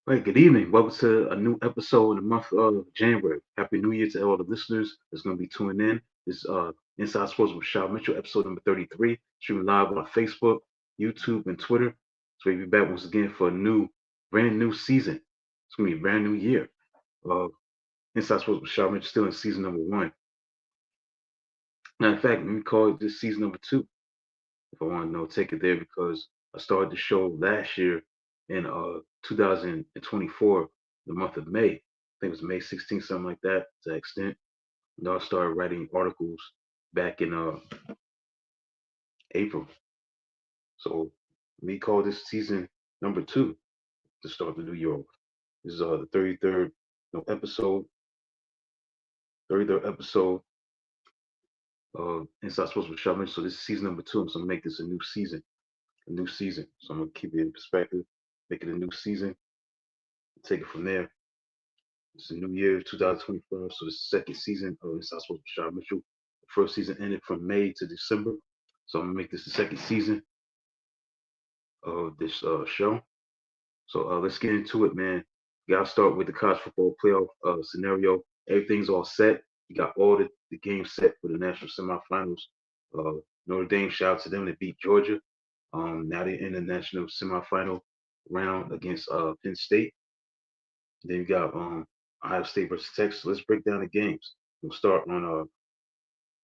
Right, good evening. Welcome to a new episode in the month of January. Happy New Year to all the listeners that's going to be tuning in. This Inside Sports with Rashad Mitchell, episode number 33, streaming live on Facebook, YouTube, and Twitter. So we'll be back once again for a brand new season. It's going to be a brand new year. Uh, Inside Sports with Rashad Mitchell still in season number one. Now, in fact, let me call it this season number two. If I want to know, take it there because I started the show last year in 2024, the month of May. I think it was May 16th, something like that, to that extent. And I started writing articles back in April. So we call this season number two to start the new year off. This is the 33rd episode, 33rd episode of Inside Sports with Shaman. So this is season number two. I'm going to make this a new season, a new season. So I'm going to keep it in perspective, make it a new season, take it from there. It's a new year, 2025, so the second season of Inside Sports with Rashad Mitchell. The first season ended from May to December, so I'm gonna make this the second season of this show. So let's get into it, man. You gotta start with the college football playoff scenario. Everything's all set. You got all the games set for the national semifinals. Notre Dame, shout out to them. They beat Georgia. Now they're in the national semifinal round against Penn State. Then you got Ohio State versus Texas. Let's break down the games. We'll start on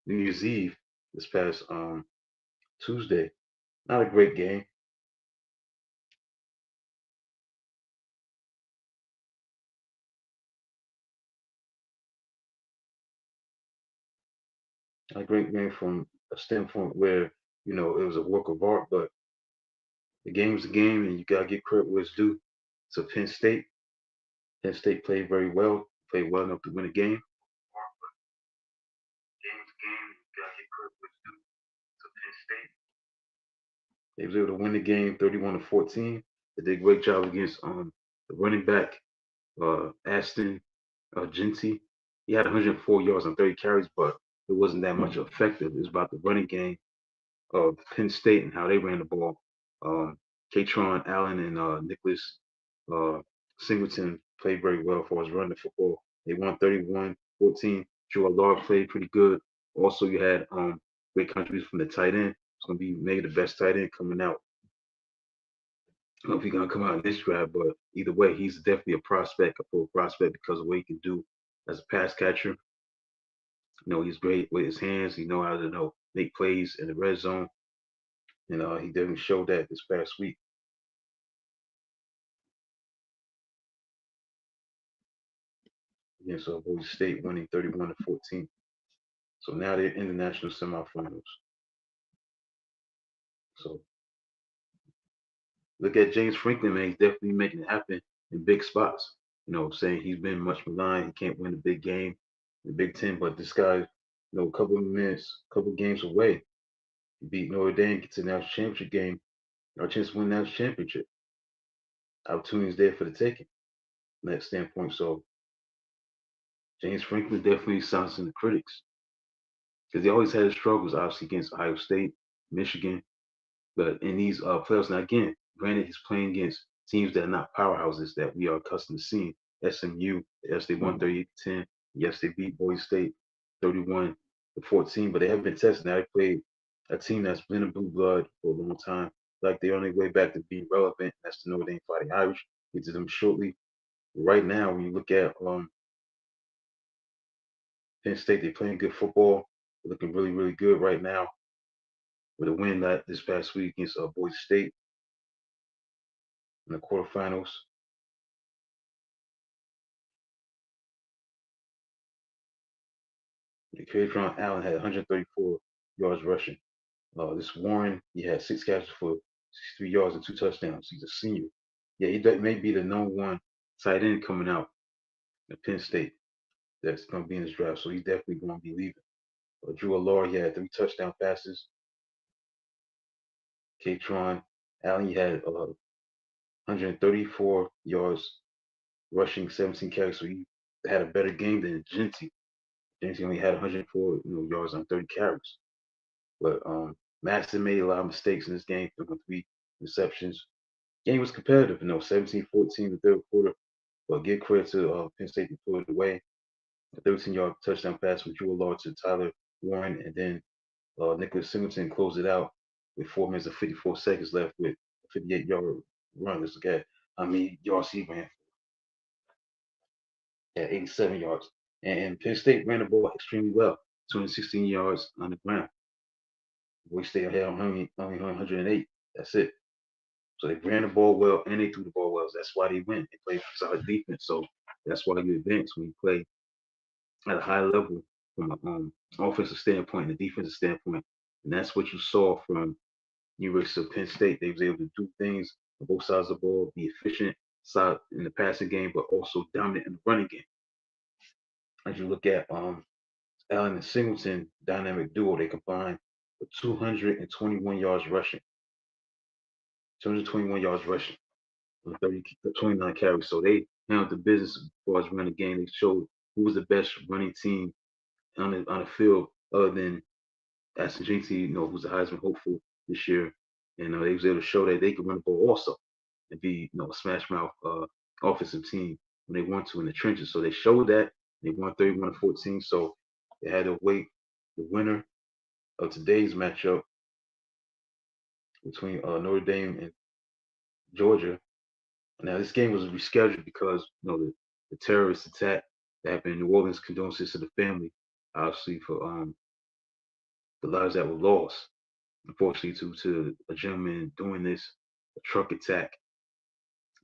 New Year's Eve this past Tuesday. Not a great game. Not a great game from a standpoint where it was a work of art, but the game was a game, and you gotta give credit where it's due. So Penn State. Penn State played very well. Played well enough to win the game. Game was a game. You gotta give credit where it's due. So Penn State. They was able to win the game 31-14. They did a great job against the running back Aston Genty. He had 104 yards on 30 carries, but it wasn't that much effective. It was about the running game of Penn State and how they ran the ball. Um, Katron Allen and Nicholas uh, Singleton played very well for us running the football. They won 31-14. Joe Allard played pretty good. Also, you had great contributions from the tight end. It's going to be maybe the best tight end coming out. I don't know if he's going to come out in this draft, but either way, he's definitely a prospect, a full prospect because of what he can do as a pass catcher. He's great with his hands. He know how to make plays in the red zone, and he definitely showed that this past week against Boise State, winning 31-14. So now they're in the national semifinals. So look at James Franklin, man. He's definitely making it happen in big spots. Saying he's been much maligned. He can't win the big game, the Big Ten, but this guy, a couple of minutes, a couple of games away, he beat Notre Dame, gets to the national championship game, our chance to win the national championship. Opportunities there for the taking from that standpoint. So James Franklin definitely silencing the critics because he always had his struggles, obviously against Ohio State, Michigan, but in these playoffs, now again, granted, he's playing against teams that are not powerhouses that we are accustomed to seeing. SMU, yes, they won 38-10. Yes, they beat Boise State 31-14, but they haven't been tested. Now they played a team that's been in blue blood for a long time. Like they're on their way back to being relevant. That's the Notre Dame Fighting Irish. Get to them shortly. Right now, when you look at Penn State, they're playing good football. They're looking really, really good right now with a win this past week against Boise State in the quarterfinals. Katron Allen had 134 yards rushing. This Warren, he had 6 catches for 63 yards and 2 touchdowns. He's a senior. Yeah, may be the number one tight end coming out at Penn State that's going to be in this draft. So he's definitely going to be leaving. Drew Allard, he had 3 touchdown passes. Katron Allen, he had 134 yards rushing, 17 carries. So he had a better game than Genty. Genty only had 104 yards on 30 carries. But Madison made a lot of mistakes in this game, throwing 3 receptions. Game was competitive, 17-14 the third quarter. But give credit to Penn State to put it away. A 13-yard touchdown pass from Drew Law to Tyler Warren, and then Nicholas Singleton closed it out with 4 minutes and 54 seconds left with a 58-yard run. Let's look at how many yards he ran at 87 yards. And Penn State ran the ball extremely well, 216 yards on the ground. We stayed ahead on only 108. That's it. So they ran the ball well and they threw the ball well. That's why they win. They played solid defense. So that's why you advance when you play at a high level from an offensive standpoint and a defensive standpoint. And that's what you saw from University of Penn State. They was able to do things on both sides of the ball, be efficient side in the passing game, but also dominant in the running game. As you look at Allen and Singleton dynamic duo, they combined for 221 yards rushing. 221 yards rushing on 29 carries. So they handled the business as far as running game. They showed who was the best running team on the field other than Aston JT, who's the Heisman hopeful this year. And they was able to show that they could run the ball also and be, a smash mouth offensive team when they want to in the trenches. So they showed that. They won 31-14. So they had to wait the winner of today's matchup between Notre Dame and Georgia. Now this game was rescheduled because the terrorist attack that happened in New Orleans. Condolences to the family, obviously for the lives that were lost. Unfortunately, due to a gentleman doing this, a truck attack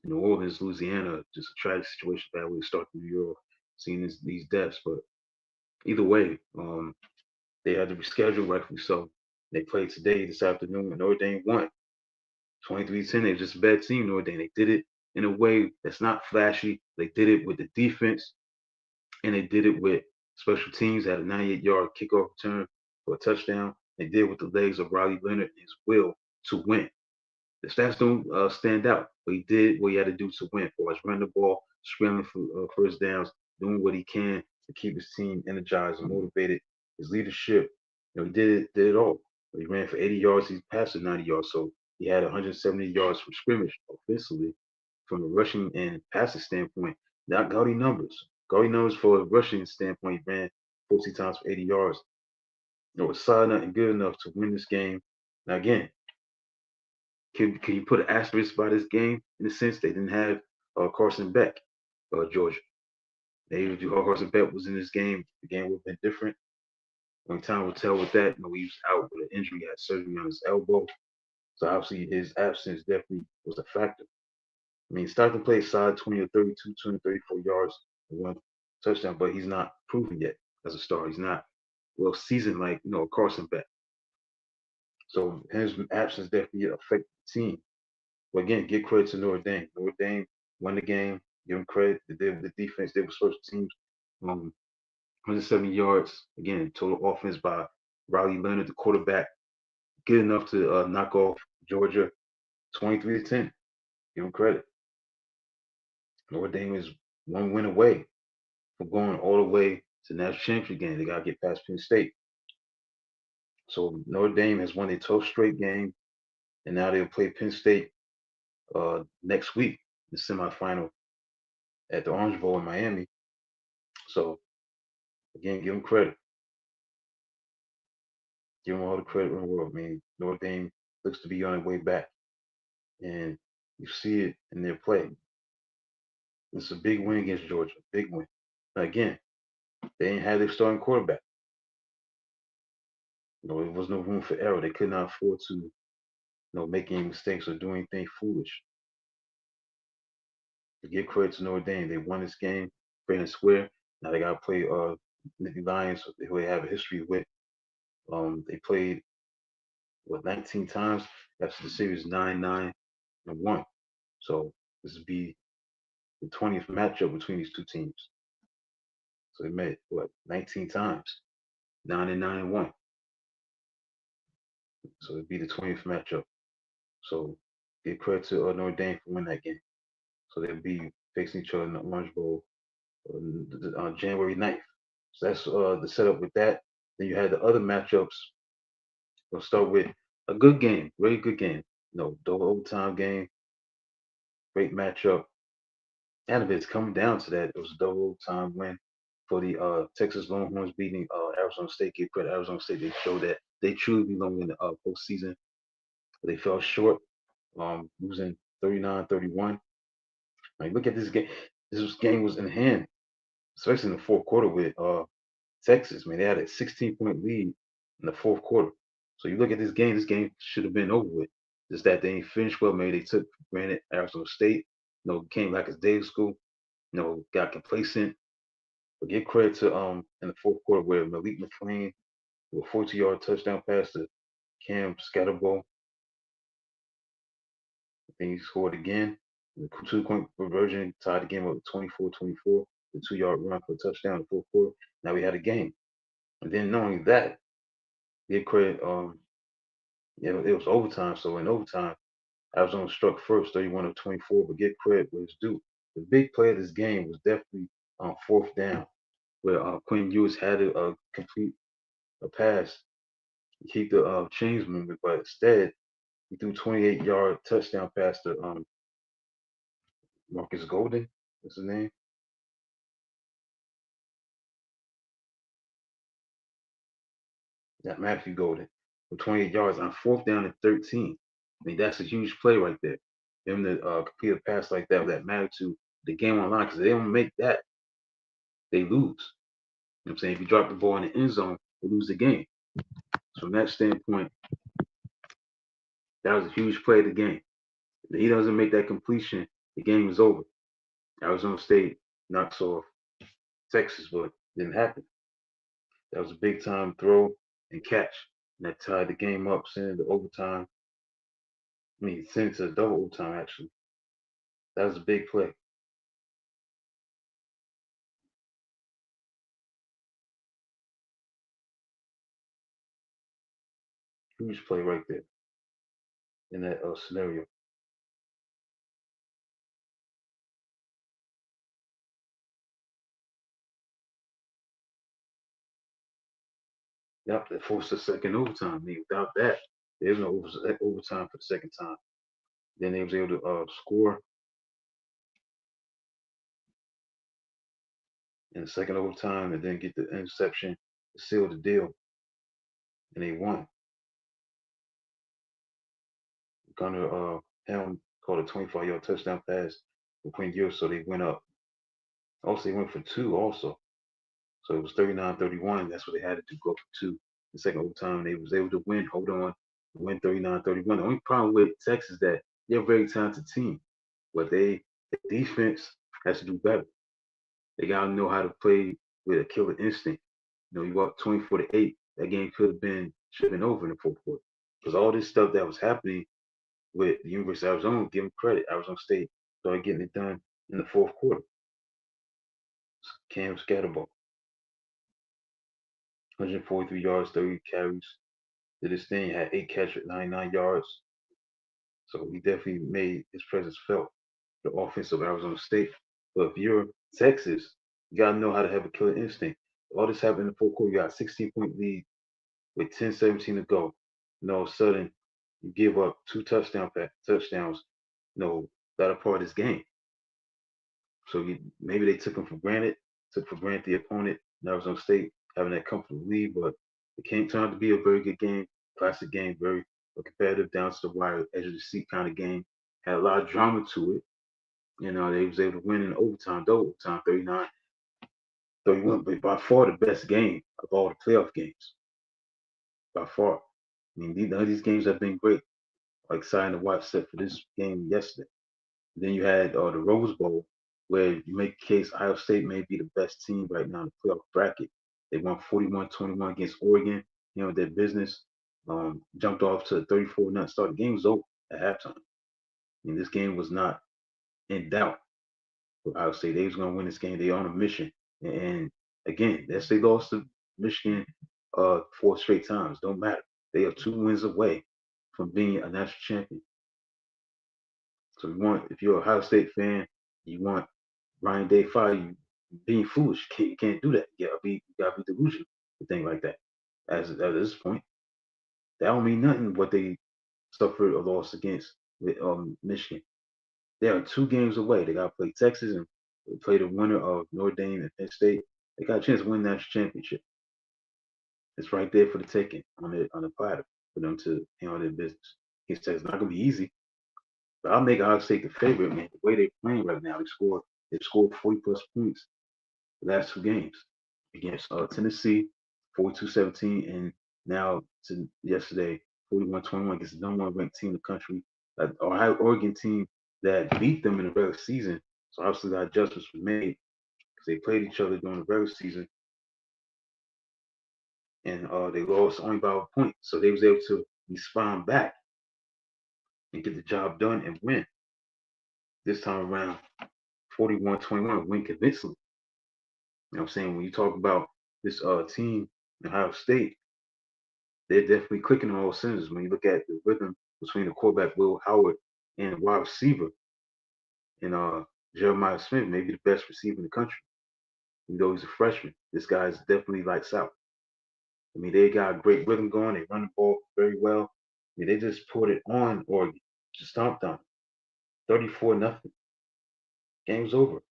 in New Orleans, Louisiana, just a tragic situation. Bad way to start the New York, seeing these deaths. But either way, they had to reschedule, rightfully so. They played today, this afternoon, and Notre Dame won 23-10. They were just a bad team, Notre Dame. They did it in a way that's not flashy. They did it with the defense, and they did it with special teams. Had a 98-yard kickoff return for a touchdown. They did it with the legs of Riley Leonard and his will to win. The stats don't stand out, but he did what he had to do to win. For us, running the ball, scrambling for first downs, doing what he can to keep his team energized and motivated. His leadership, he did it all. He ran for 80 yards. He passed for 90 yards, so he had 170 yards from scrimmage offensively. From a rushing and passing standpoint, not gaudy numbers. Gaudy numbers for a rushing standpoint, he ran 14 times for 80 yards. It was solid enough and good enough to win this game. Now again, can you put an asterisk by this game in the sense they didn't have Carson Beck, Georgia? Maybe if Carson Beck was in this game, the game would have been different. Only time will tell with that. He was out with an injury, had surgery on his elbow. So obviously his absence definitely was a factor. I mean, starting to play side 20 or 32, 20, 34 yards and one touchdown, but he's not proven yet as a star. He's not well seasoned like, Carson Beck. So his absence definitely affected the team. But again, give credit to Notre Dame. Notre Dame won the game. Give them credit. They did the defense. They were special teams. 170 yards. Again, total offense by Riley Leonard, the quarterback. Good enough to knock off Georgia 23-10. Give them credit. Notre Dame is one win away from going all the way to the national championship game. They got to get past Penn State. So Notre Dame has won their 12th straight game, and now they'll play Penn State next week, the semifinal at the Orange Bowl in Miami. So again, give them credit. Give them all the credit in the world. I mean, Notre Dame looks to be on their way back, and you see it in their play. It's a big win against Georgia, big win. Now, again, they didn't have their starting quarterback. There was no room for error. They could not afford to, make any mistakes or do anything foolish. To give credit to Notre Dame, they won this game fair and square. Now they got to play Nittany Lions, who they have a history with. They played 19 times. After the series 9-9 and 1. So this would be the 20th matchup between these two teams. So they met 19 times, 9-9 and 1. So it'd be the 20th matchup. So give credit to Notre Dame for winning that game. So they'll be facing each other in the Orange Bowl on January 9th. So that's the setup with that. Then you had the other matchups. We'll start with a good game, very good game. Double overtime game. Great matchup. And if it's coming down to that, it was a double time win for the Texas Longhorns beating Arizona State. Give credit Arizona State. They showed that they truly belong in the postseason. They fell short, losing 39-31. Like, look at this game. Game was in hand, especially in the fourth quarter with Texas. Man, they had a 16-point lead in the fourth quarter. So you look at this game. This game should have been over with. Just that they ain't finished well. Maybe they took for granted Arizona State. Came back as day of school. Got complacent. But give credit to in the fourth quarter where Malik McLean with a 40-yard touchdown pass to Cam Scatterbo. Then he scored again. The two-point conversion tied the game up 24-24. The 2-yard run for a touchdown in the fourth quarter. Now we had a game. And then not only that, give credit, it was overtime. So in overtime, Arizona struck first, 31 of 24, but give credit where it's due. The big play of this game was definitely on fourth down, where Quinn Ewers had to complete a pass to keep the chains moving, but instead he threw 28-yard touchdown pass to Marcus Golden. What's his name? That Matthew Golden for 28 yards on fourth down and 13. I mean, that's a huge play right there. Them to complete a pass like that with that magnitude, the game on line, because they don't make that, they lose. You know what I'm saying? If you drop the ball in the end zone, they lose the game. So from that standpoint, that was a huge play of the game. If he doesn't make that completion, the game is over. Arizona State knocks off Texas, but it didn't happen. That was a big time throw and catch. And that tied the game up, sending it to overtime. I mean, sent it to double overtime, actually. That was a big play. Huge play right there in that scenario. Yep, that forced the second overtime. I mean, without that, there's no overtime for the second time. Then they was able to score in the second overtime and then get the interception to seal the deal, and they won. Gunner Helm called a 25-yard touchdown pass for Quinn Ewers, so they went up. Also, they went for two also. So it was 39-31. That's what they had to do, go for two. The second overtime, they was able to win, hold on, win 39-31. The only problem with Texas is that they're a very talented team, but their defense has to do better. They gotta know how to play with a killer instinct. You up 24-8. That game should have been over in the fourth quarter. Because all this stuff that was happening with the University of Arizona, give them credit. Arizona State started getting it done in the fourth quarter. Cam Scatterbo, 143 yards, 30 carries. Did his thing, had 8 catches, 99 yards. So he definitely made his presence felt, the offense of Arizona State. But if you're Texas, you got to know how to have a killer instinct. All this happened in the fourth quarter. You got a 16-point lead with 10-17 to go. And all of a sudden, you give up two touchdowns, that are part of this game. So maybe they took them for granted, took for granted the opponent, Arizona State, having that comfortable lead, but it came turned out to be a very good game, classic game, very competitive, down to the wire, edge of the seat kind of game. Had a lot of drama to it. They was able to win in overtime, double overtime, 39-31, but by far the best game of all the playoff games. By far. I mean, none of these games have been great. Exciting to watch, except for this game yesterday. Then you had the Rose Bowl, where you make a case Ohio State may be the best team right now in the playoff bracket. They won 41-21 against Oregon, their business. Jumped off to a 34-0 start. The game was over at halftime. I mean, this game was not in doubt for Ohio State. They was going to win this game. They on a mission. And again, that's they lost to Michigan 4 straight times. Don't matter. They are 2 wins away from being a national champion. So if you're a Ohio State fan, you want Ryan Day fire you, being foolish. You can't do that. You gotta be delusional to think like that. As at this point, that don't mean nothing. What they suffered a loss against with Michigan. They are 2 games away. They got to play Texas and play the winner of Notre Dame and Penn State. They got a chance to win the national championship. It's right there for the taking on the platter for them to handle their business. Against Texas, not gonna be easy, but I'll make Ohio State the favorite, man. The way they're playing right now, they've scored 40 plus points the last 2 games against Tennessee, 42-17, and now to yesterday, 41-21 against the number one ranked team in the country, Ohio Oregon team that beat them in the regular season. So obviously that adjustments were made because they played each other during the regular season, and they lost only by a point. So they was able to respond back and get the job done and win. This time around, 41-21, win convincingly. You know what I'm saying? When you talk about this team in Ohio State, they're definitely clicking on all cylinders. When you look at the rhythm between the quarterback Will Howard and the wide receiver and Jeremiah Smith, maybe the best receiver in the country. Even though he's a freshman, this guy's definitely lights out. I mean, they got great rhythm going. They run the ball very well. I mean, they just put it on Oregon, just stomped on 34-0. Game was over.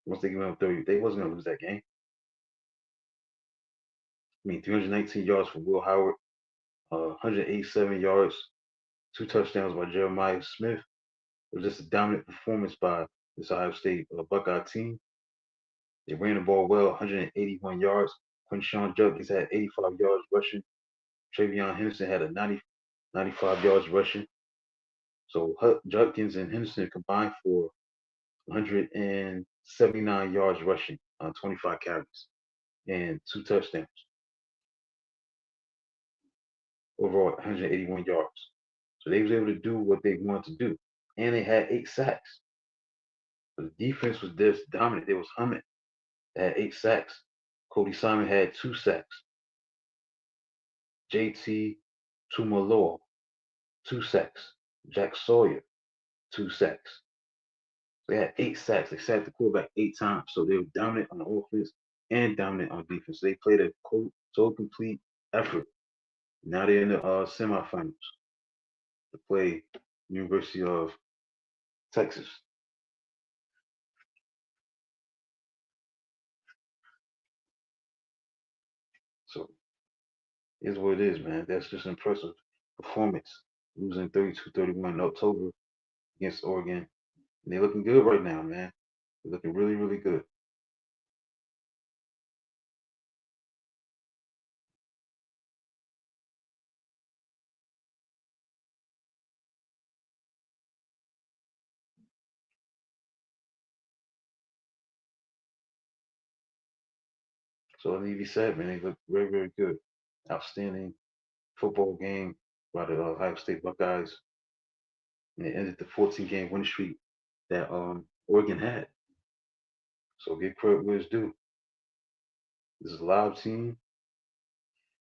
Once they gave up 30, they wasn't gonna lose that game. I mean, 319 yards for Will Howard, 187 yards, 2 touchdowns by Jeremiah Smith. It was just a dominant performance by this Ohio State Buckeye team. They ran the ball well, 181 yards. Quinshawn Judkins had 85 yards rushing. Travion Henderson had a 95 yards rushing. So Judkins and Henderson combined for 179 yards rushing on 25 carries and 2 touchdowns. Overall, 181 yards. So they was able to do what they wanted to do. And they had 8 sacks. So the defense was just dominant. They was humming. They had 8 sacks. Cody Simon had 2 sacks. JT Tumaloa, 2 sacks. Jack Sawyer, 2 sacks. They had 8 sacks. They sacked the quarterback 8 times. So they were dominant on the offense and dominant on defense. They played a total complete effort. Now they're in the semifinals to play University of Texas. So is what it is, man. That's just impressive performance. Losing 32-31 in October against Oregon. And they're looking good right now, man. They're looking really, really good. So that need to be said, man. They look very, very good. Outstanding football game by the Ohio State Buckeyes. And they ended the 14-game winning streak that Oregon had. So give credit where it's due. This is a live team.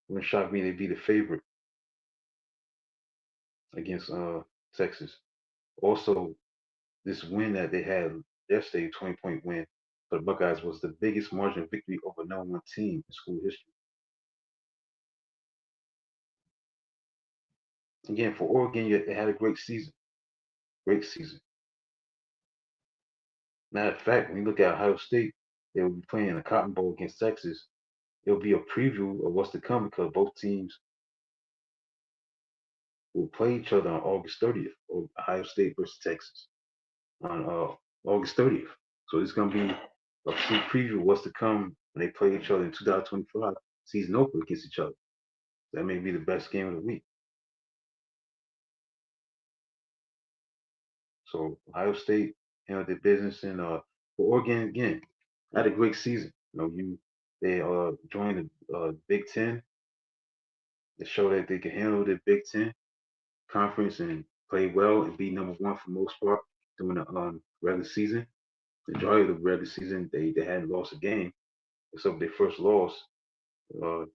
Wouldn't shock me they be the favorite against Texas. Also, this win that they had yesterday, 20-point win for the Buckeyes, was the biggest margin of victory over no one team in school history. Again, for Oregon, they had a great season. Great season. Matter of fact, when you look at Ohio State, they will be playing the Cotton Bowl against Texas. It'll be a preview of what's to come because both teams will play each other on August 30th, or Ohio State versus Texas on August 30th. So it's going to be a sneak preview of what's to come when they play each other in 2025 season opener against each other. That may be the best game of the week. So Ohio State handled their business, and for Oregon again, had a great season. They joined the Big Ten. They showed that they can handle the Big Ten conference and play well and be number one for most part during the regular season. The majority of the regular season, they hadn't lost a game except their first loss. Uh,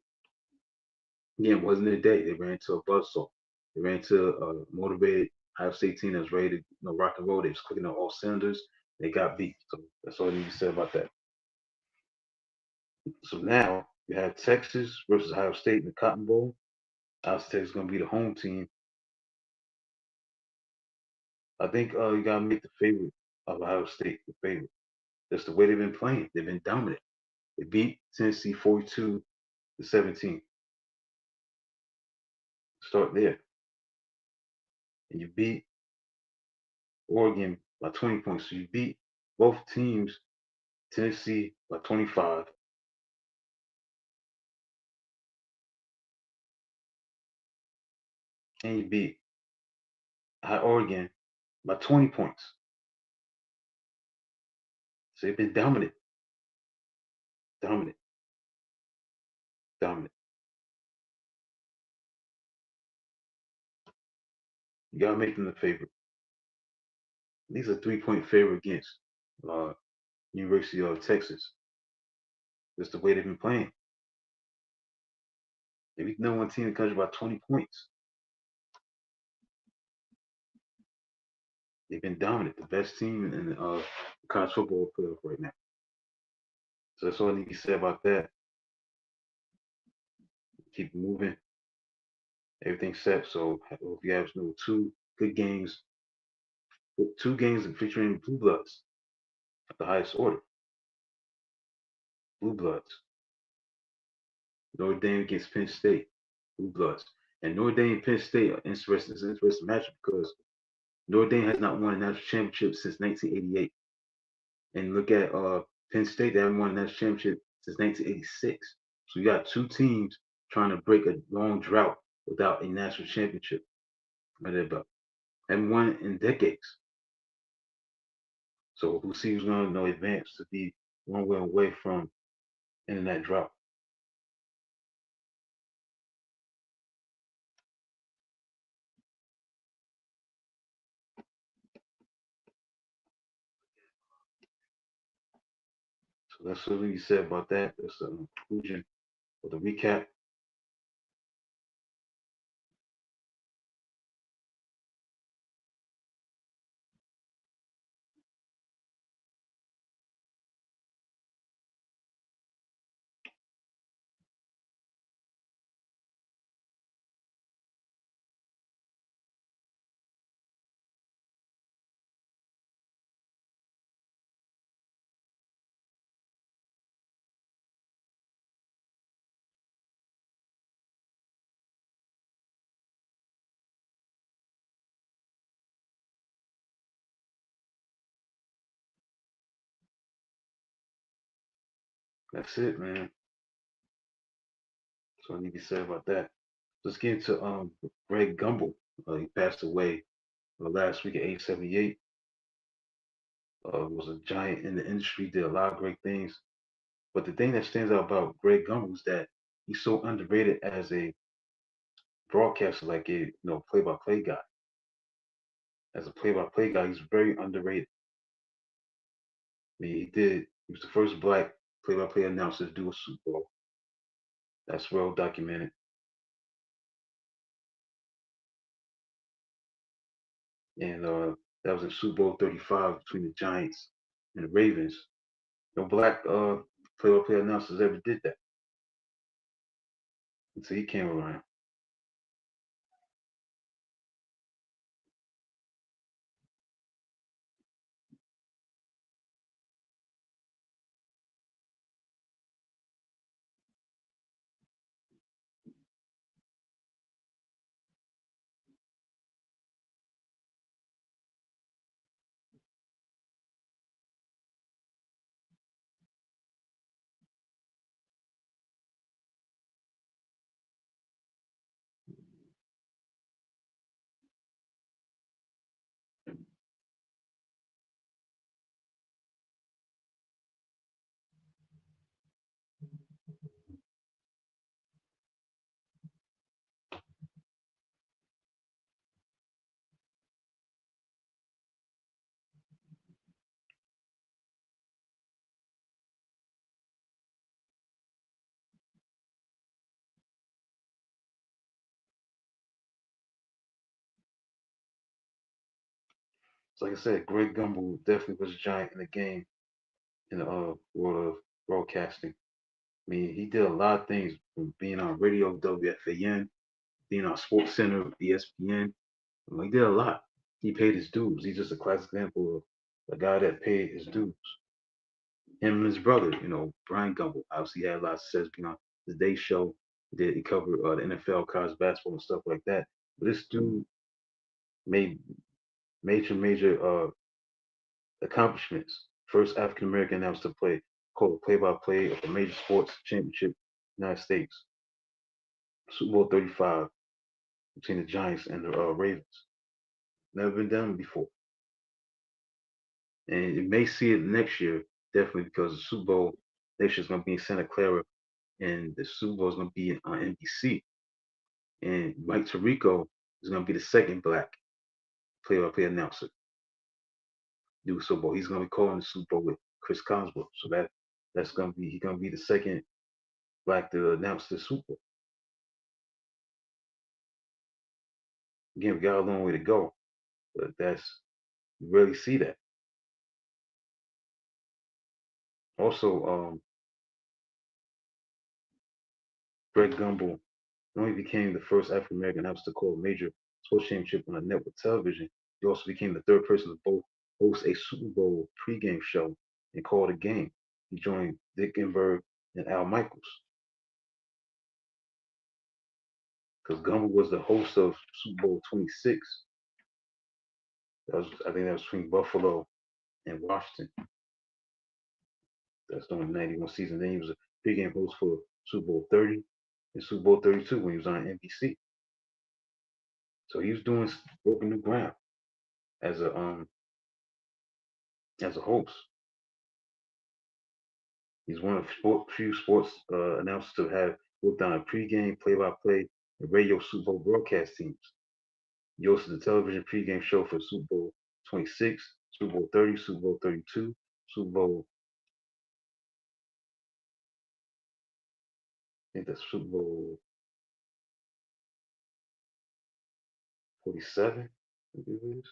Again, it wasn't their day. They ran into a buzzsaw. They ran into a motivated Ohio State team that's ready to rock and roll. They was clicking on all cylinders. They got beat. So that's all I need to say about that. So now you have Texas versus Ohio State in the Cotton Bowl. Ohio State is going to be the home team. I think you gotta make the favorite of Ohio State the favorite. That's the way they've been playing. They've been dominant. They beat Tennessee 42-17. Start there. And you beat Oregon by 20 points. So you beat both teams, Tennessee by 25, and you beat Oregon by 20 points. So they've been dominant, dominant, dominant. You gotta make them the favorite. These are 3-point favorite against uh, University of Texas. That's the way they've been playing. They beat the number one team in the country by 20 points. They've been dominant, the best team in the college football playoff right now. So that's all I need to say about that. Keep moving. Everything's set. So if you have two good games, two games featuring blue bloods at the highest order. Blue bloods. Notre Dame against Penn State. Blue bloods. And Notre Dame and Penn State are interesting. It's an interesting matchup because Notre Dame has not won a national championship since 1988. And look at Penn State, they haven't won a national championship since 1986. So you got two teams trying to break a long drought without a national championship under their belt. Haven't won in decades. So we'll see who's going to advance to be one win away from ending that drought. So that's what you said about that. That's the conclusion of the recap. That's it, man. So I need to say about that. Let's get into Greg Gumbel. He passed away last week at age 78. Was a giant in the industry, did a lot of great things. But the thing that stands out about Greg Gumbel is that he's so underrated as a broadcaster, like a play-by-play guy. As a play-by-play guy, he's very underrated. I mean, he was the first black play-by-play announcer to do a Super Bowl. That's well documented. And that was in Super Bowl 35 between the Giants and the Ravens. No black play-by-play announcers ever did that until he came around. So like I said, Greg Gumbel definitely was a giant in the game in the world of broadcasting. I mean, he did a lot of things from being on radio WFAN, being on Sports Center, ESPN. He did a lot. He paid his dues. He's just a classic example of a guy that paid his dues. Him and his brother, Brian Gumbel, obviously had a lot of success beyond his day show. He covered the NFL, college basketball, and stuff like that. But this dude made major accomplishments. First African American announcer to call play-by-play of a major sports championship in the United States, Super Bowl 35 between the Giants and the Ravens. Never been done before. And you may see it next year, definitely, because the Super Bowl next year is going to be in Santa Clara, and the Super Bowl is going to be on NBC. And Mike Tirico is going to be the second black play-by-play announcer do Super Bowl. He's going to be calling the Super Bowl with Chris Collinsworth. So that's going to be he's going to be the second black to announce the Super Bowl. Again, we got a long way to go, but you rarely see that. Also, Greg Gumbel not only became the first African American announcer to call a major sports championship on a network television, he also became the third person to both host a Super Bowl pregame show and call the game. He joined Dick Enberg and Al Michaels. Because Gumbel was the host of Super Bowl 26. I think that was between Buffalo and Washington. That's during the 91 season. Then he was a pregame host for Super Bowl 30 and Super Bowl 32 when he was on NBC. So he was broken new ground as a host. He's one of few sports announcers to have worked on a pregame, play-by-play, and radio Super Bowl broadcast teams. He hosted the television pregame show for Super Bowl 26, Super Bowl 30, Super Bowl 32, Super Bowl, I think that's Super Bowl 47, I think it is.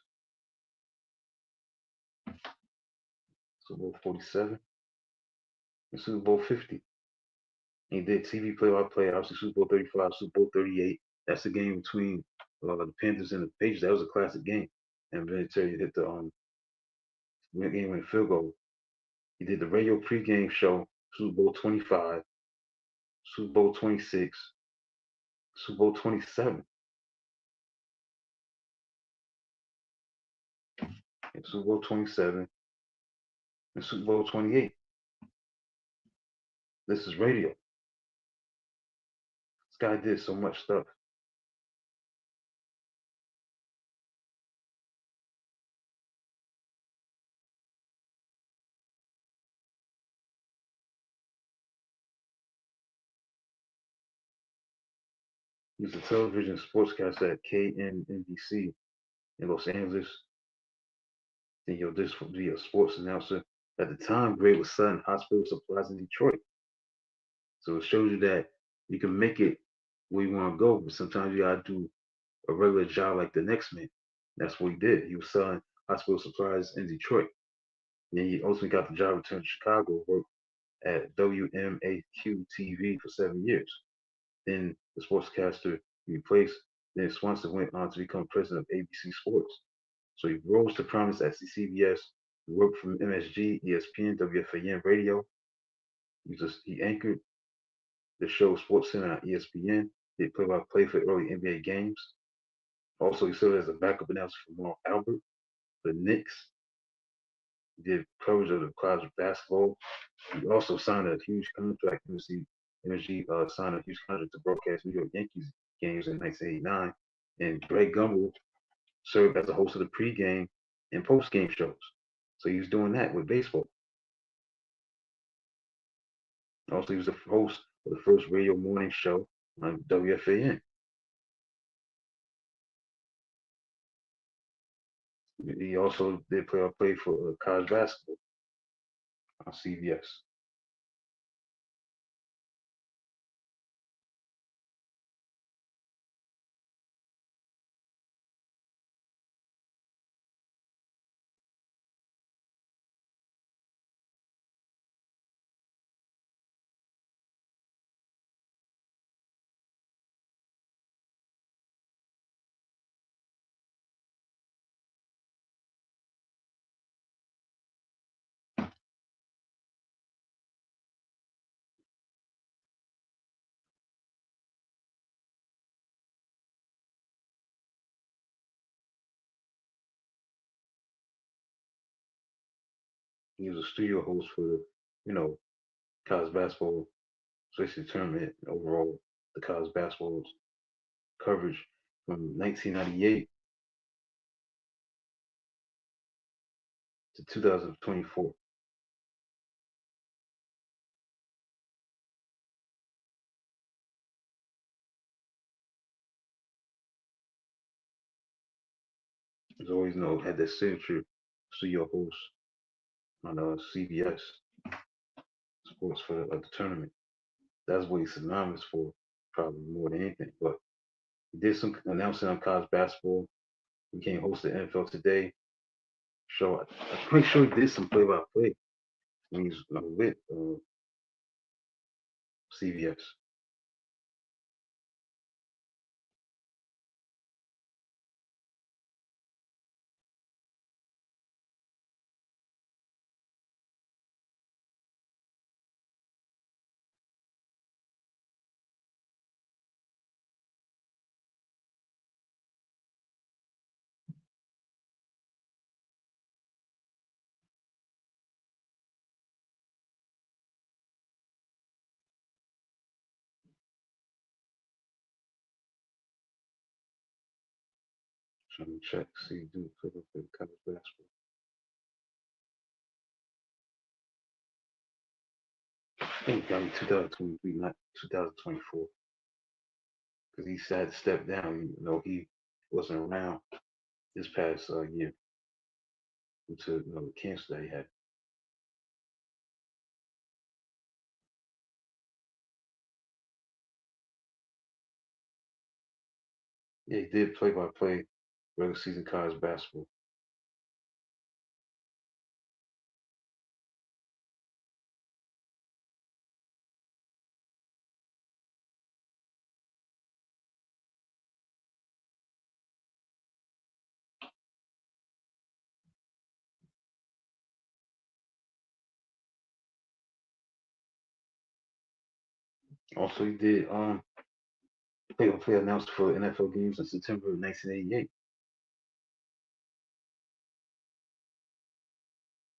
Super Bowl 47, and Super Bowl 50. And he did TV play-by-play, obviously Super Bowl 35, Super Bowl 38. That's the game between the Panthers and the Patriots. That was a classic game. And Vinatieri hit the game-winning field goal. He did the radio pregame show, Super Bowl 25, Super Bowl 26, Super Bowl 27, and Super Bowl 27, and Super Bowl 28. This is radio. This guy did so much stuff. He was a television sportscaster at KNNBC in Los Angeles. Then he'll just be a sports announcer. At the time, Gray was selling hospital supplies in Detroit. So it shows you that you can make it where you want to go, but sometimes you gotta do a regular job like the next man. That's what he did. He was selling hospital supplies in Detroit. Then he ultimately got the job returned to Chicago, worked at WMAQ TV for 7 years. Then the sportscaster he replaced, then Swanson went on to become president of ABC Sports. So he rose to prominence at CBS. He worked for MSG, ESPN, WFAN radio. He anchored the show SportsCenter on ESPN. Did play-by-play for early NBA games. Also, he served as a backup announcer for Mark Albert, the Knicks. He did coverage of the college basketball. He also signed a huge contract. MSG signed a huge contract to broadcast New York Yankees games in 1989. And Greg Gumbel served as a host of the pregame and postgame shows. So he was doing that with baseball. Also, he was the host of the first radio morning show on WFAN. He also did play-by-play for college basketball on CBS. He was a studio host for, college basketball, especially the tournament and overall the college basketball coverage from 1998 to 2024. He's always, had that signature studio host on CBS Sports for the tournament. That's what he's synonymous for, probably more than anything. But he did some announcing on college basketball. He became host of NFL Today show. I'm pretty sure he did some play-by-play when he was with CBS. Trying to check, see, do play-by-play college basketball. I think he got me 2023, not 2024, because he had to step down. He wasn't around this past year due to the cancer that he had. Yeah, he did play-by-play regular season college basketball. Also, he did play-by-play announced for NFL games in September of 1988.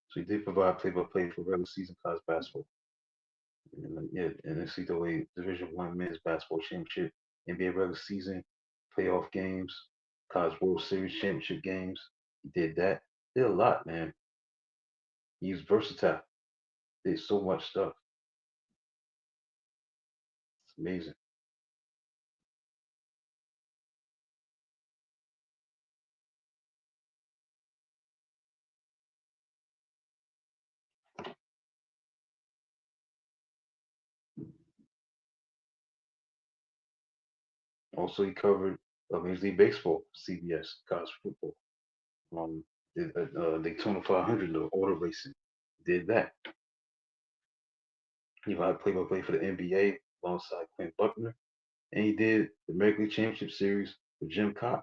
So he did provide play-by-play for regular season college basketball. And, yeah, NCAA Division One Men's Basketball Championship, NBA regular season, playoff games, College World Series championship games. He did that. Did a lot, man. He's versatile. Did so much stuff. It's amazing. Also, he covered Major League Baseball, CBS, college football. Did Daytona 500, the auto racing. Did that. He had play-by-play for the NBA alongside Clint Buckner, and he did the American League Championship Series with Jim Cobb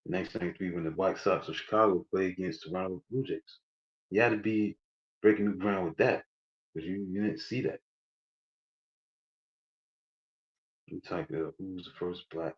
in 1993 when the White Sox of Chicago played against Toronto Blue Jays. He had to be breaking new ground with that because you didn't see that. You type who was the first black.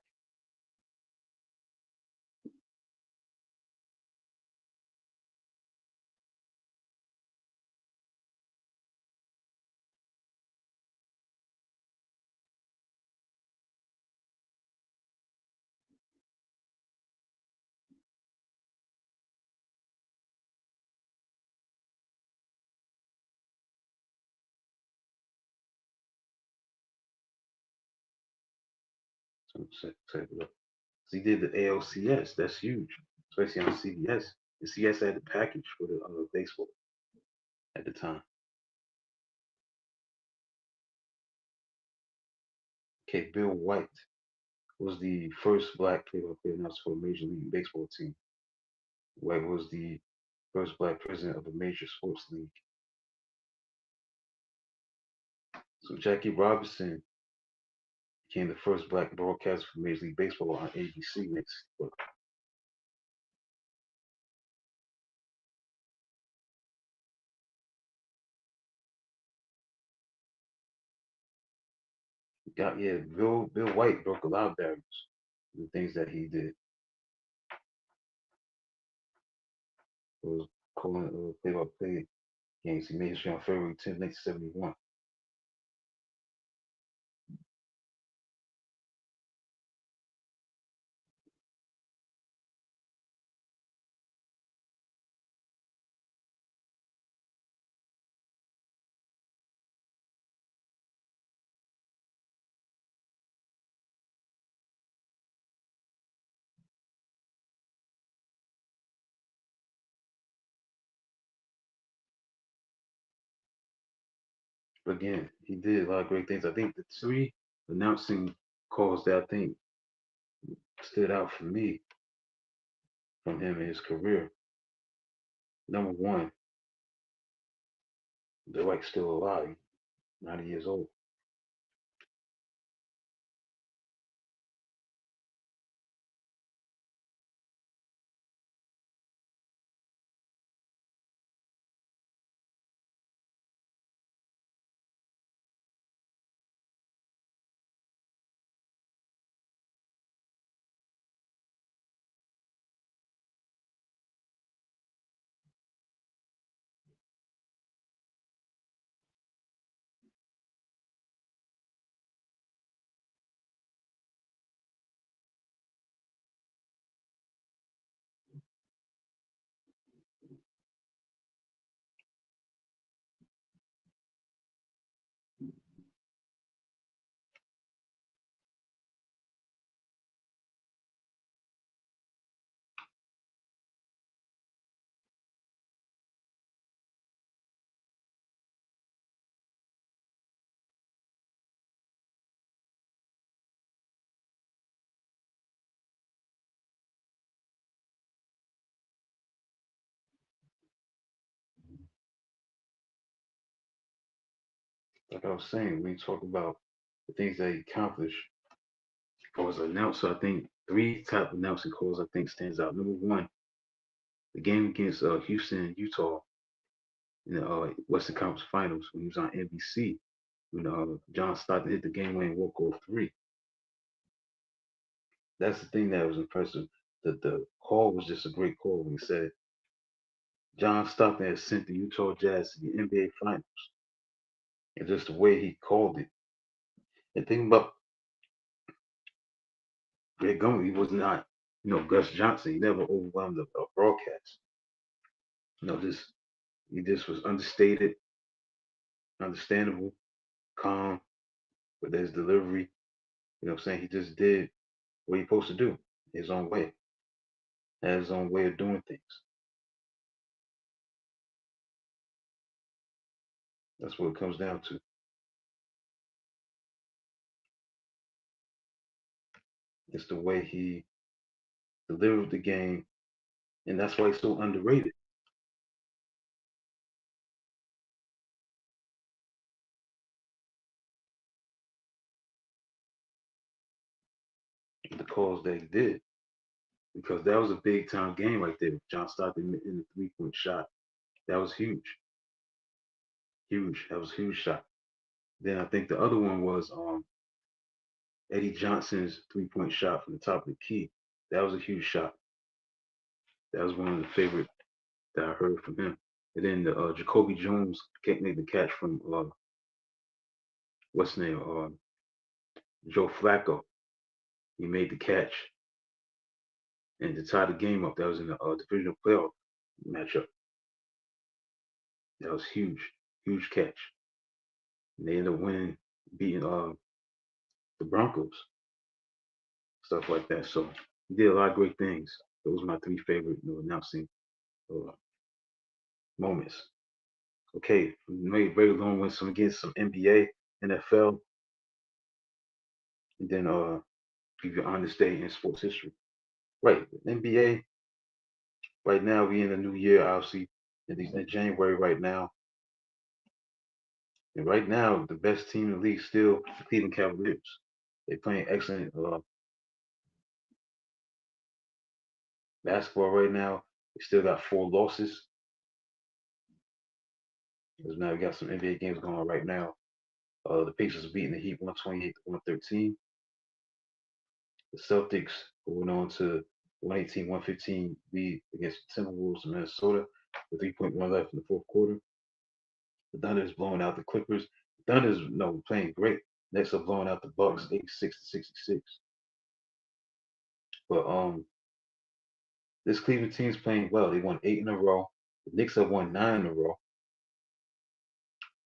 So type it up. So he did the ALCS. That's huge, especially on CBS. And CBS had the package for the baseball at the time. Okay, Bill White was the first black play-by-play announcer for a Major League Baseball team. White was the first black president of a major sports league. So Jackie Robinson became the first black broadcaster for Major League Baseball on ABC next. Bill White broke a lot of barriers. The things that he did was calling play by play games. He made history on February 10th, 1971. But again, he did a lot of great things. I think the three announcing calls that I think stood out for me from him in his career. Number one, they're like still alive, 90 years old. Like I was saying, when you talk about the things that he accomplished as an announcer, I think three top announcing calls I think stands out. Number one, the game against Houston and Utah in the Western Conference Finals when he was on NBC when John Stockton hit the game-winning walk-off three. That's the thing that was impressive. The call was just a great call when he said John Stockton has sent the Utah Jazz to the NBA Finals, and just the way he called it. And think about Greg Gumbel, he was not, Gus Johnson. He never overwhelmed a broadcast. Just he just was understated, understandable, calm, with his delivery. You know what I'm saying? He just did what he's supposed to do, his own way, had his own way of doing things. That's what it comes down to. It's the way he delivered the game, and that's why he's so underrated. The calls that he did, because that was a big time game right there. John Stockton in the 3-point shot. That was huge, huge. That was a huge shot. Then I think the other one was Eddie Johnson's 3-point shot from the top of the key. That was a huge shot. That was one of the favorite that I heard from him. And then the Jacoby Jones can't make the catch from what's his name, Joe Flacco. He made the catch and to tie the game up. That was in the divisional playoff matchup. That was huge, huge catch. And they ended up winning, beating the Broncos, stuff like that. So he did a lot of great things. Those are my three favorite, announcing uh, moments. Okay, we made very long with some against some NBA, NFL, and then give you on this day in sports history. Right, NBA. Right now, we in the new year, obviously, in January right now. And right now, the best team in the league still the Cleveland Cavaliers. They're playing excellent basketball right now. They still got 4 losses. Because now we got some NBA games going on right now. The Pacers are beating the Heat 128 to 113. The Celtics going on to 118, 115 lead against the Timberwolves of Minnesota with 3.1 left in the fourth quarter. The Thunder's blowing out the Clippers. Thunder's no playing great. Next are blowing out the Bucks 86 to 66. But this Cleveland team's playing well. They won 8 in a row. The Knicks have won 9 in a row.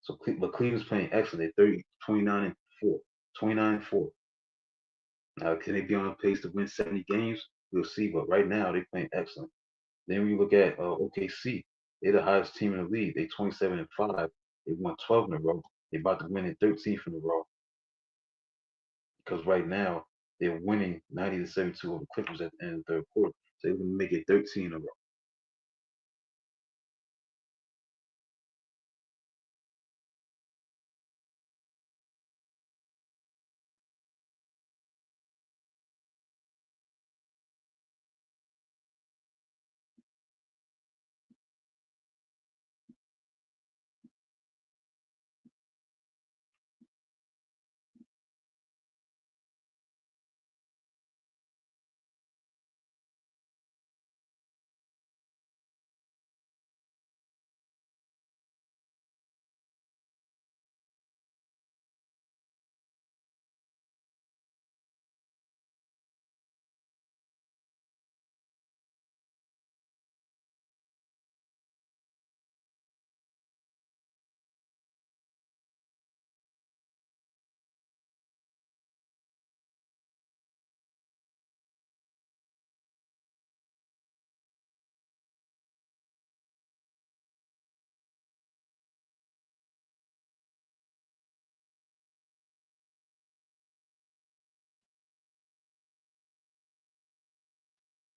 So but Cleveland's playing excellent. They're 30, 29 and 4. 29 and 4. Now can they be on pace to win 70 games? We'll see. But right now they're playing excellent. Then when you look at OKC, they're the highest team in the league. They 27 and 5. They won 12 in a row. They're about to win their 13th in a row because right now they're winning 90 to 72 over Clippers at the end of the third quarter. So they're going to make it 13 in a row.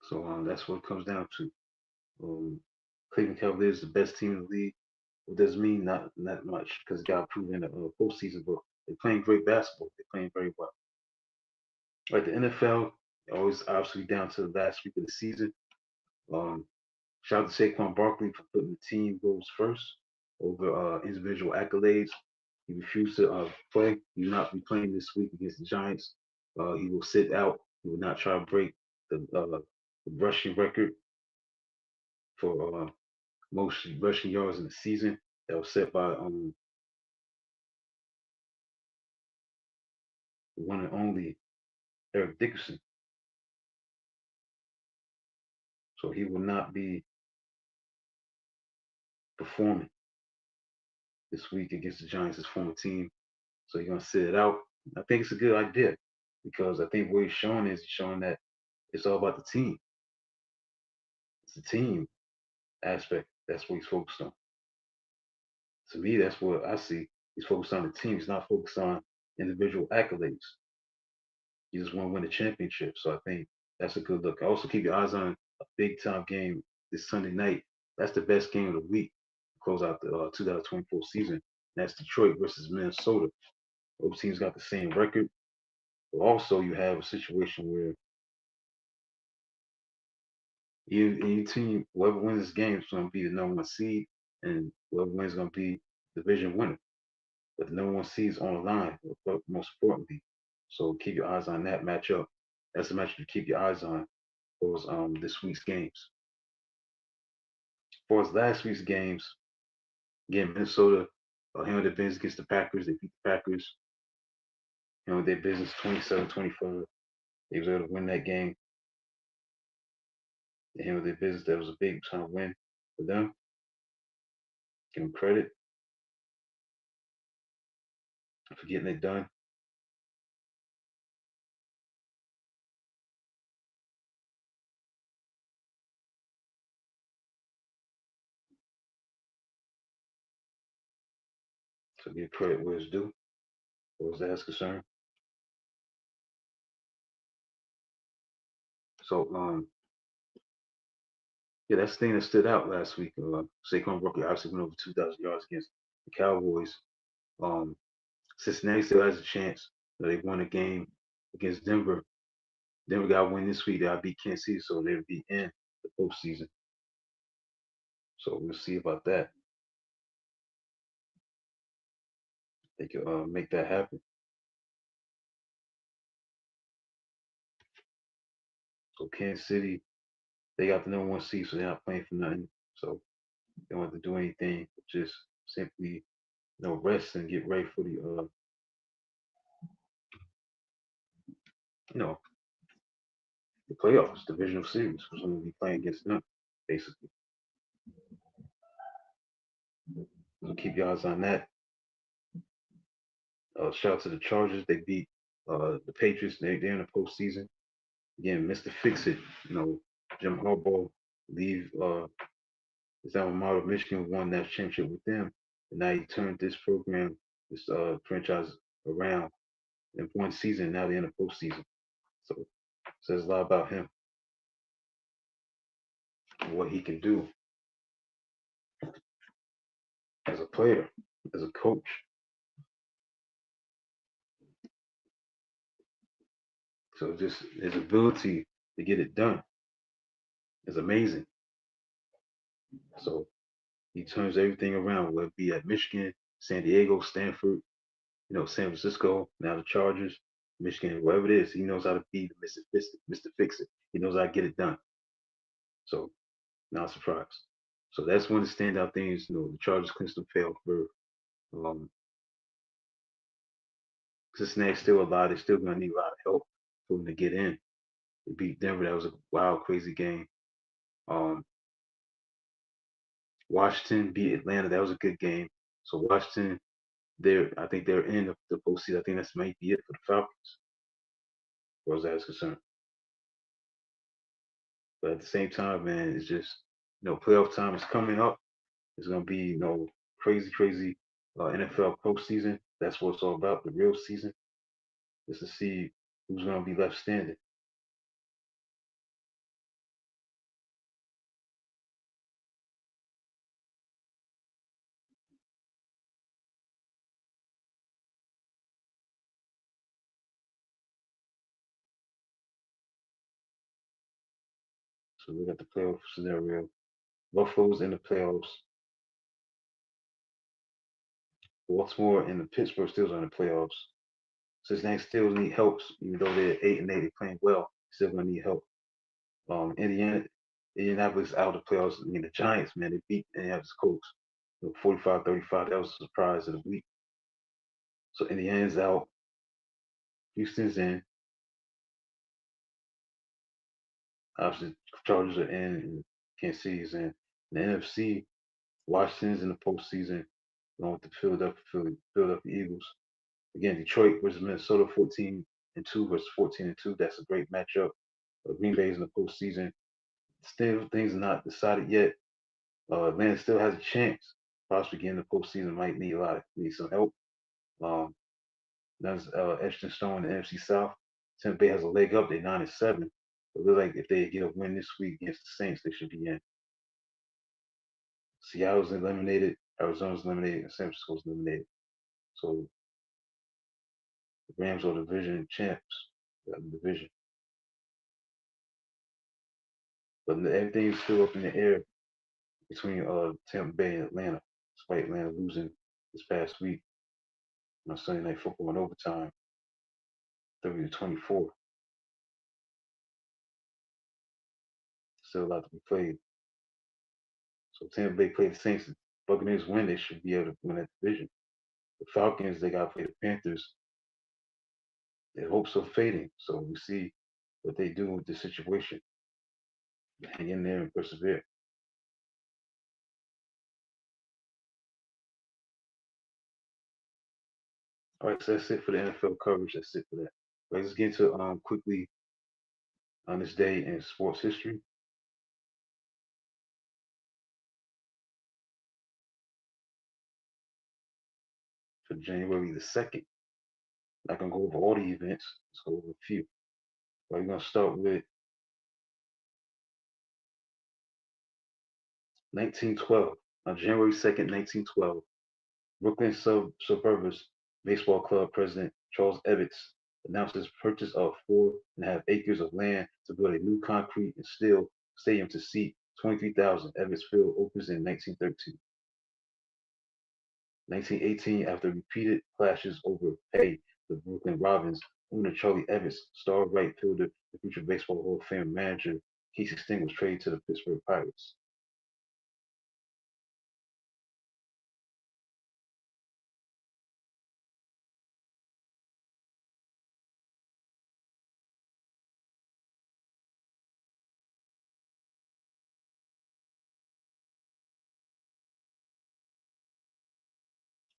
So that's what it comes down to. Cleveland Cavaliers is the best team in the league. What does mean? Not much because it got proven in the postseason, but they're playing great basketball. They're playing very well. Like the NFL, always obviously down to the last week of the season. Um, Shout out to Saquon Barkley for putting the team goals first over individual accolades. He refused to play. He will not be playing this week against the Giants. He will sit out. He will not try to break the rushing record for most rushing yards in the season that was set by the one and only Eric Dickerson. So he will not be performing this week against the Giants, his former team. So he's gonna sit it out. I think it's a good idea because I think what he's showing that it's all about the team. It's the team aspect. That's what he's focused on. To me, that's what I see. He's focused on the team. He's not focused on individual accolades. He just want to win the championship. So I think that's a good look. Also, keep your eyes on a big time game this Sunday night. That's the best game of the week to close out the 2024 season. And that's Detroit versus Minnesota. Both teams got the same record. But also, you have a situation where your team, whoever wins this game, is going to be the number one seed, and whoever wins is going to be division winner. But the number one seed is on the line, most importantly. So keep your eyes on that matchup. That's the matchup to keep your eyes on for this week's games. For last week's games, again, Minnesota handled their business against the Packers. They beat the Packers, handled their business 27-25. They was able to win that game. They handled their business. That was a big time win for them. Give them credit for getting it done. So give credit where it's due, as far as that's concerned. So yeah, that's the thing that stood out last week. Saquon Barkley obviously went over 2,000 yards against the Cowboys. Um, Cincinnati still has a chance. They won a game against Denver. Denver got a win this week. They got beat Kansas City, so they'll be in the postseason. So we'll see about that. They can make that happen. So Kansas City, they got the number one seed, so they're not playing for nothing. So they don't have to do anything. Just simply rest and get ready for the you know the playoffs, divisional series. Who's going to be playing against them, basically. So keep your eyes on that. Shout out to the Chargers. They beat the Patriots. They're in the postseason. Again, Mr. Fix It. You know, Jim Harbaugh leave his alma mater, Michigan, won that championship with them, and now he turned this program, this franchise around in one season. Now they're in the postseason. So it says a lot about him and what he can do as a player, as a coach. So just his ability to get it done is amazing. So he turns everything around, whether it be at Michigan, San Diego, Stanford, San Francisco, now the Chargers, Michigan, wherever it is, he knows how to be the Mr. Fix It. He knows how to get it done. So not surprised. So that's one of the standout things. The Chargers clinched the playoff. Um, Cincinnati's still alive. They're still going to need a lot of help for them to get in. They beat Denver. That was a wild, crazy game. Um, Washington beat Atlanta. That was a good game. So Washington, I think they're in the postseason. I think that's might be it for the Falcons, as far as that is concerned. But at the same time, man, it's just playoff time is coming up. It's gonna be crazy, crazy NFL postseason. That's what it's all about. The real season is to see who's gonna be left standing. So we got the playoff scenario. Buffalo's in the playoffs. Baltimore and the Pittsburgh Steelers are in the playoffs. Cincinnati still need help, even though they're 8-8, they're playing well. Still gonna need help. Indianapolis out of the playoffs. I mean, the Giants, man, they beat Indianapolis Colts 45-35. That was a surprise of the week. So Indiana's out. Houston's in. Obviously, Chargers are in, and Kansas City's in. The NFC, Washington's in the postseason, along with the Philadelphia Eagles. Again, Detroit versus Minnesota, 14-2 versus 14-2. That's a great matchup. Green Bay's in the postseason. Still, things are not decided yet. Atlanta still has a chance. Possibly getting the postseason. Might need some help. Um, that's etched in stone in the NFC South. Tampa Bay has a leg up. They're 9-7. It looks like if they get a win this week against the Saints, they should be in. Seattle's eliminated. Arizona's eliminated. And San Francisco's eliminated. So the Rams are division champs. The division. But everything's still up in the air between Tampa Bay and Atlanta, despite Atlanta losing this past week on Sunday Night Football in overtime, 30-24. Still a lot to be played. So Tampa Bay played the Saints. Buccaneers win, they should be able to win that division. The Falcons, they got to play the Panthers. Their hopes are fading. So we see what they do with the situation. Hang in there and persevere. All right, so that's it for the NFL coverage. That's it for that. Right, let's get into quickly on this day in sports history. For January the 2nd. Not gonna go over all the events. Let's go over a few. Right, we're gonna start with 1912. On January 2nd, 1912, Brooklyn Suburbs Baseball Club president Charles Ebbets announced his purchase of 4.5 acres of land to build a new concrete and steel stadium to seat 23,000. Ebbets Field opens in 1913. 1918, after repeated clashes over pay, the Brooklyn Robins, owner Charlie Ebbets, star right fielder, the future Baseball Hall of Fame manager Casey Sting was traded to the Pittsburgh Pirates.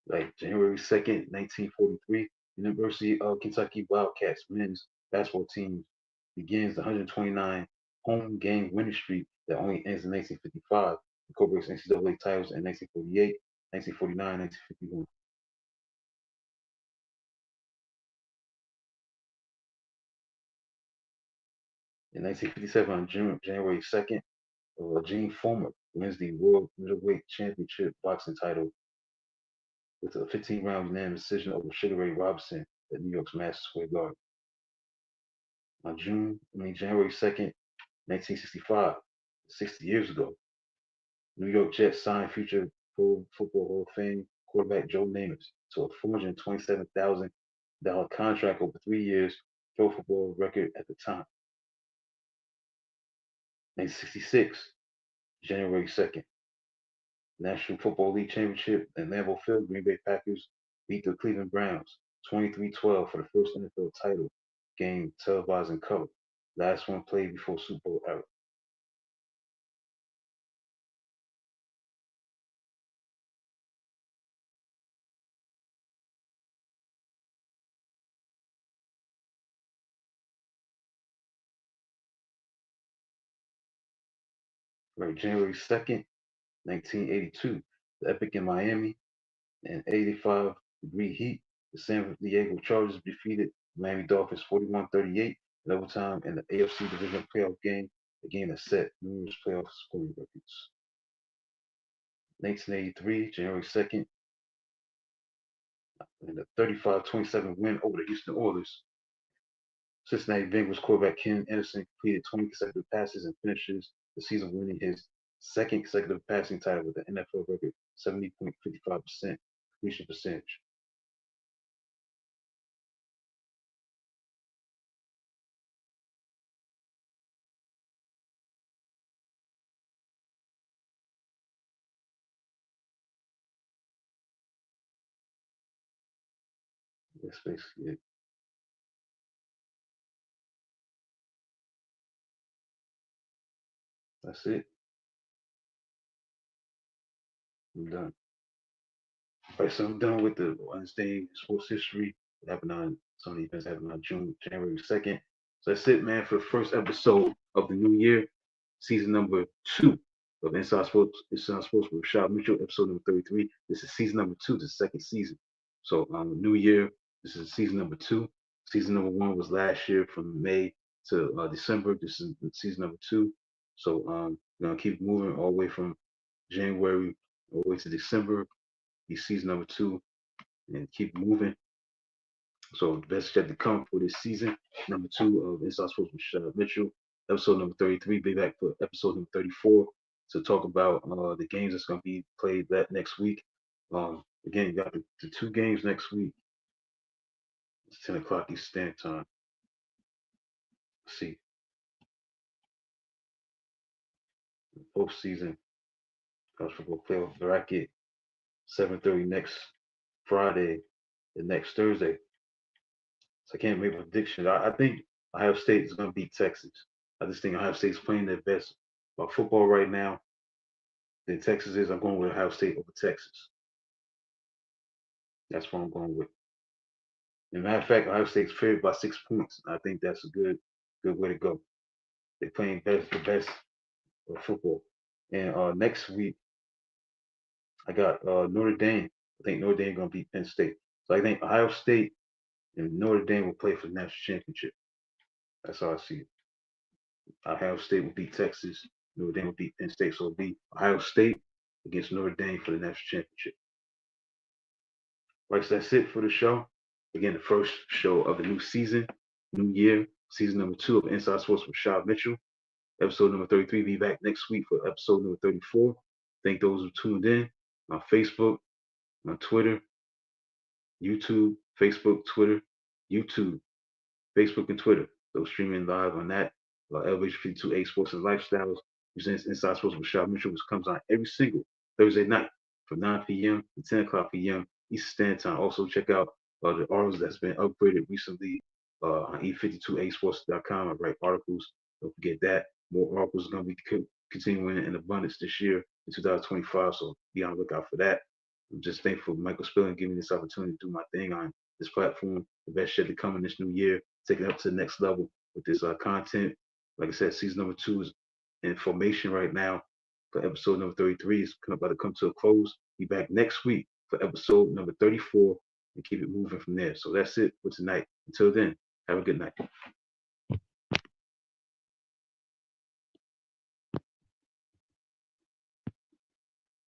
Like January 2nd, 1943, University of Kentucky Wildcats men's basketball team begins the 129 home game winning streak that only ends in 1955. Incorporates NCAA titles in 1948, 1949, 1951. In 1957, on January 2nd, Gene Foreman wins the World Middleweight Championship boxing title with a 15-round unanimous decision over Sugar Ray Robinson at New York's Madison Square Garden. On January 2nd, 1965, 60 years ago, New York Jets signed future Pro Football Hall of Fame quarterback Joe Namath to a $427,000 contract over 3 years, pro football record at the time. 1966, January 2nd, National Football League Championship at Lambeau Field, Green Bay Packers beat the Cleveland Browns 23-12 for the first NFL title game televised in color. Last one played before Super Bowl era. Right, January 2nd, 1982, the Epic in Miami and 85-degree heat. The San Diego Chargers defeated Miami Dolphins 41-38 in overtime in the AFC Division playoff game, a game that set numerous playoff scoring records. 1983, January 2nd, in a 35-27 win over the Houston Oilers. Cincinnati Bengals quarterback Ken Anderson completed 20 consecutive passes and finishes the season winning his second consecutive passing title with an NFL record 70.55% completion percentage. That's basically it. That's it. I'm done. All right, so I'm done with the understanding sports history. What happened on some of the events that happened on January 2nd. So that's it, man, for the first episode of the new year, season number 2 of Inside Sports with Rashad Mitchell, episode number 33. This is season number 2, the second season. So new year, this is season number 2. Season number 1 was last year from May to December. This is season number 2. So we're gonna keep moving all the way from January all the way to December. Be season number 2 and keep moving. So the best yet to come for this season, number 2 of Inside Sports with Mitchell, episode number 33. Be back for episode number 34 to talk about the games that's going to be played that next week. Again, you got the 2 games next week. It's 10 o'clock Eastern Standard Time. Let's see, postseason college football playoff bracket, 7:30 next Friday and next Thursday. So I can't make a prediction. I think Ohio State is going to beat Texas. I just think Ohio State's playing their best football right now than Texas is. I'm going with Ohio State over Texas. That's what I'm going with. As a matter of fact, Ohio State's favored by 6 points. I think that's a good way to go. They're playing the best football. And next week, I got Notre Dame. I think Notre Dame going to beat Penn State. So I think Ohio State and Notre Dame will play for the national championship. That's how I see it. Ohio State will beat Texas. Notre Dame will beat Penn State. So it'll be Ohio State against Notre Dame for the national championship. Right, so that's it for the show. Again, the first show of the new season, new year, season number 2 of Inside Sports with Rashad Mitchell. Episode number 33. Be back next week for episode number 34. Thank those who tuned in on Facebook, on Twitter, YouTube, Facebook, Twitter, YouTube, Facebook, and Twitter. Those streaming live on that. Elevation 52A Sports and Lifestyles presents Inside Sports with Rashad Mitchell, which comes on every single Thursday night from 9 p.m. to 10 o'clock p.m. Eastern Standard Time. Also, check out the articles that's been upgraded recently on e52asports.com. I write articles. Don't forget that. More articles are going to be continuing in abundance this year in 2025. So be on the lookout for that. I'm just thankful for Michael Spilling giving me this opportunity to do my thing on this platform. The best shit to come in this new year, taking it up to the next level with this content. Like I said, season number 2 is in formation right now. For episode number 33 is about to come to a close. Be back next week for episode number 34 and keep it moving from there. So that's it for tonight. Until then, have a good night.